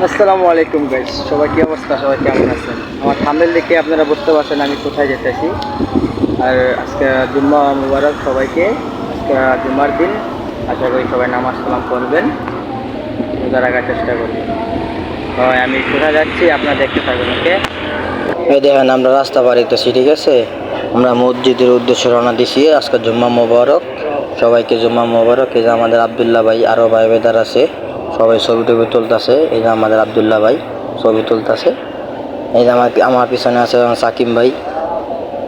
আসসালামু আলাইকুম গাইস, সবাই কি অবস্থা? সবাই কেমন আছেন? আমার থাম্বনেল দেখে আপনারা বুঝতে পারছেন আমি কোথায় যেতেছি। আর আজকে জুম্মা মুবারক সবাইকে। আজকে জুম্মার দিন, আশা করি সবাই নামাজ কালাম পড়বেন, রোজা রাখার চেষ্টা করবেন। হয় আমি কোথায় যাচ্ছি আপনারা দেখতে থাকবেন। ওকে, এই দেখেন আমরা রাস্তা পার হইতেছি, ঠিক আছে? আমরা মসজিদের উদ্দেশ্যে রওনা দিছি। আজকে জুম্মা মোবারক, সবাইকে জুম্মা মোবারক। এই যে আমাদের আবদুল্লাহ ভাই, আরও ভাই বেদার আছে, সবাই ছবি টবি তুলতেছে। এই যে আমাদের আবদুল্লাহ ভাই ছবি তুলতেছে। এই যে আমার পিছনে আছে সাকিম ভাই।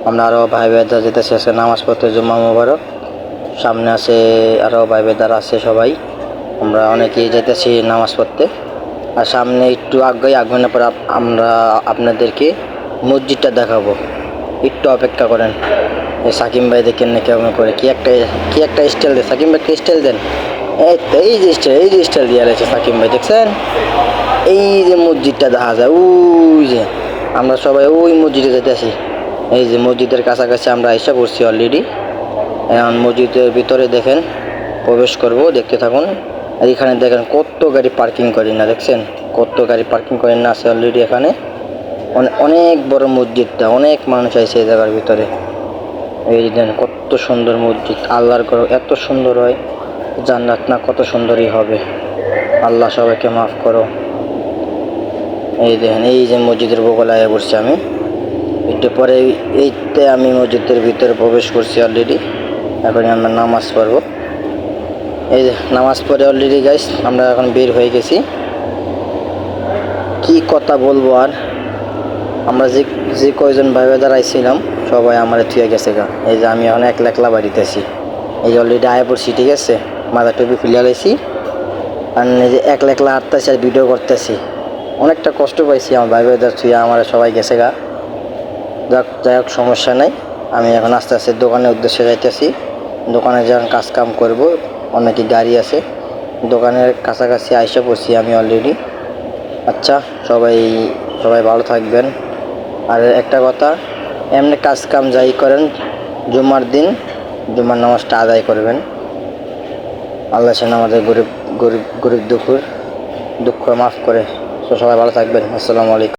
আমরা আরও ভাই বেদার যেতেছি আজকে নামাজ পড়তে, জুম্মা মোবারক। সামনে আছে আরও ভাই বেদার আছে সবাই, আমরা অনেকেই যেতেছি নামাজ পড়তে। আর সামনে একটু আগবেন পর আমরা আপনাদেরকে মসজিদটা দেখাবো, একটু অপেক্ষা করেন। এই সাকিম ভাই দেখেন না কেমন করে কি একটা স্টাইল দেন। সাকিম ভাই স্টাইল দেন। এই যে স্টাইল দিয়ে রয়েছে সাকিম ভাই, দেখছেন? এই যে মসজিদটা দেখা যায়, ওই যে আমরা সবাই ওই মসজিদে যেতেছি। এই যে মসজিদের কাছাকাছি আমরা এসে পড়ছি অলরেডি। এখন মসজিদের ভিতরে দেখেন প্রবেশ করব, দেখতে থাকুন। আর এখানে দেখেন কত গাড়ি পার্কিং করি না, দেখছেন? কত গাড়ি পার্কিং করেন না আছে অলরেডি এখানে। অনেক বড় মসজিদটা, অনেক মানুষ আছে এই জায়গার ভিতরে। এই দেখেন কত সুন্দর মসজিদ। আল্লাহর ঘর এত সুন্দর হয়, জান্নাত না কত সুন্দরই হবে। আল্লাহ সবাইকে মাফ করো। এই দেখেন এই যে মসজিদের বগলায় বসছি আমি। একটু পরে এইতে আমি মসজিদের ভিতরে প্রবেশ করছি অলরেডি। এখন আমরা নামাজ পড়ব। এই যে নামাজ পড়ে অলরেডি গাইস আমরা এখন বের হয়ে গেছি। কি কথা বলবো আর, আমরা যে কয়জন ভাই দাঁড়াইছিলাম সবাই আমার থুয়ে গেছে গা। এই যে আমি এখন একলা বাড়িতেছি। এই যে অলরেডি আয় পড়ছি, ঠিক আছে? মাথা টুপি ফিলিয়ে লাইছি। আর এই যে একলা হাঁটতেছি আর ভিডিও করতেছি। অনেকটা কষ্ট পাইছি, আমার ভাই বোনদের থুয়ে আমার সবাই গেছে গা। যাই হোক সমস্যা নাই। আমি এখন আস্তে আস্তে দোকানের উদ্দেশ্যে যাইতেছি। দোকানে যখন কাজ কাম করবো, অনেকই গাড়ি আছে। দোকানের কাছাকাছি আইসা পড়ছি আমি অলরেডি। আচ্ছা, সবাই ভালো থাকবেন। আর একটা কথা, এমনি কাজ কাম যাই করেন, জুম্মার দিন জুম্মার নামাজটা আদায় করবেন। আল্লাহ যেন আমাদের গরিব দুঃখ মাফ করে। তো সবাই ভালো থাকবেন। আসসালামু আলাইকুম।